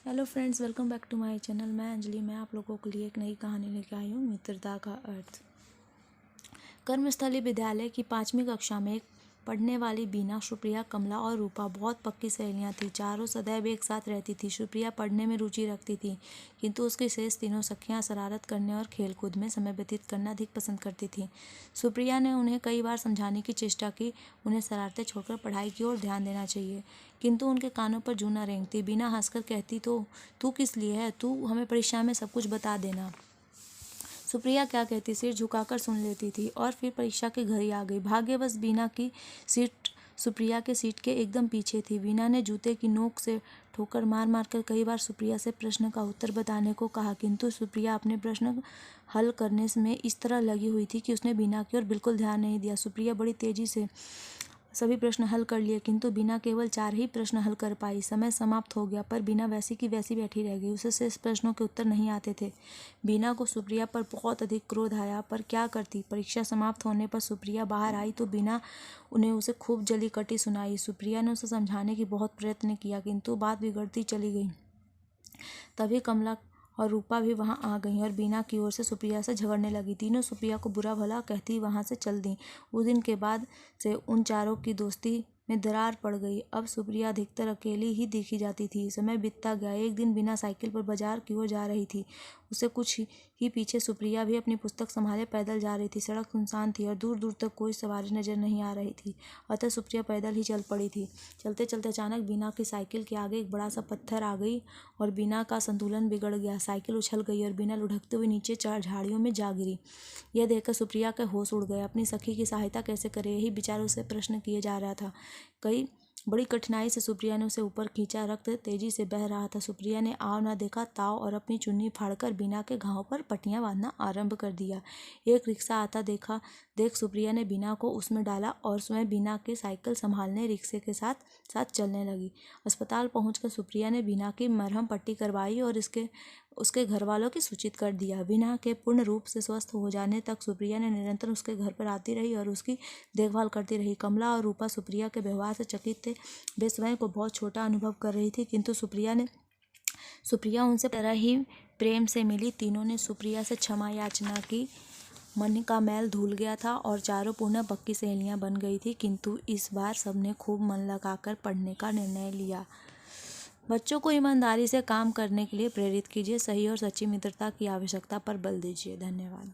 Hello friends, welcome back to my channel. मैं अंजलि। मैं आप लोगों के लिए एक नई कहानी लेकर आई हूँ, मित्रता का अर्थ। कर्मस्थली विद्यालय की 5वीं कक्षा में पढ़ने वाली बीना, सुप्रिया, कमला और रूपा बहुत पक्की सहेलियां थीं। चारों सदैव एक साथ रहती थीं। सुप्रिया पढ़ने में रुचि रखती थी, किंतु उसकी शेष तीनों सखियां शरारत करने और खेलकूद में समय व्यतीत करना अधिक पसंद करती थीं। सुप्रिया ने उन्हें कई बार समझाने की चेष्टा की, उन्हें शरारतें छोड़कर पढ़ाई की ओर ध्यान देना चाहिए, किंतु उनके कानों पर जूं न रेंगती। बीना हंसकर कहती, तो तू किस लिए है? तू हमें परीक्षा में सब कुछ बता देना। सुप्रिया क्या कहती, सिर झुकाकर सुन लेती थी और फिर परीक्षा की घड़ी आ गई। भाग्यवश बीना की सीट सुप्रिया के सीट के एकदम पीछे थी। बीना ने जूते की नोक से ठोकर मार मार कर कई बार सुप्रिया से प्रश्न का उत्तर बताने को कहा, किंतु सुप्रिया अपने प्रश्न हल करने में इस तरह लगी हुई थी कि उसने बीना की ओर बिल्कुल ध्यान नहीं दिया। सुप्रिया बड़ी तेजी से सभी प्रश्न हल कर लिए, किंतु बीना केवल 4 ही प्रश्न हल कर पाई। समय समाप्त हो गया, पर बीना वैसी की वैसी बैठी रह गई। उसे शेष प्रश्नों के उत्तर नहीं आते थे। बीना को सुप्रिया पर बहुत अधिक क्रोध आया, पर क्या करती। परीक्षा समाप्त होने पर सुप्रिया बाहर आई तो बीना उन्हें उसे खूब जली कटी सुनाई। सुप्रिया ने उसे समझाने की बहुत प्रयत्न किया, किंतु बात बिगड़ती चली गई। तभी कमला और रूपा भी वहां आ गईं और बीना की ओर से सुप्रिया से झगड़ने लगी। तीनों सुप्रिया को बुरा भला कहती वहां से चल दी। उस दिन के बाद से उन चारों की दोस्ती में दरार पड़ गई। अब सुप्रिया अधिकतर अकेली ही देखी जाती थी। समय बीतता गया। एक दिन बीना साइकिल पर बाजार की ओर जा रही थी। उसे कुछ ही पीछे सुप्रिया भी अपनी पुस्तक संभाले पैदल जा रही थी। सड़क सुनसान थी और दूर दूर तक कोई सवारी नजर नहीं आ रही थी, अतः सुप्रिया पैदल ही चल पड़ी थी। चलते चलते अचानक बीना की साइकिल के आगे एक बड़ा सा पत्थर आ गई और बीना का संतुलन बिगड़ गया। साइकिल उछल गई और बीना लुढ़कते हुए नीचे 4 झाड़ियों में जा गिरी। यह देखकर सुप्रिया के होश उड़ गए। अपनी सखी की सहायता कैसे करे, यही विचार उसे प्रश्न किए जा रहा था। बड़ी कठिनाई से सुप्रिया ने उसे ऊपर खींचा। रक्त तेजी से बह रहा था। सुप्रिया ने आव न देखा ताव और अपनी चुन्नी फाड़कर बीना के घाव पर पट्टियां बांधना आरंभ कर दिया। एक रिक्शा आता देख सुप्रिया ने बीना को उसमें डाला और स्वयं बीना की साइकिल संभालने रिक्शे के साथ साथ चलने लगी। अस्पताल पहुंचकर सुप्रिया ने बीना की मरहम पट्टी करवाई और उसके घर वालों की सूचित कर दिया। बीना के पूर्ण रूप से स्वस्थ हो जाने तक सुप्रिया ने निरंतर उसके घर पर आती रही और उसकी देखभाल करती रही। कमला और रूपा सुप्रिया के व्यवहार से चकित थे। वे स्वयं को बहुत छोटा अनुभव कर रही थी, किंतु सुप्रिया उनसे तरह ही प्रेम से मिली। तीनों ने सुप्रिया से क्षमा याचना की। मन का मैल धुल गया था और चारों पुनः पक्की सहेलियां बन गई थी, किंतु इस बार सबने खूब मन लगाकर पढ़ने का निर्णय लिया। बच्चों को ईमानदारी से काम करने के लिए प्रेरित कीजिए। सही और सच्ची मित्रता की आवश्यकता पर बल दीजिए। धन्यवाद।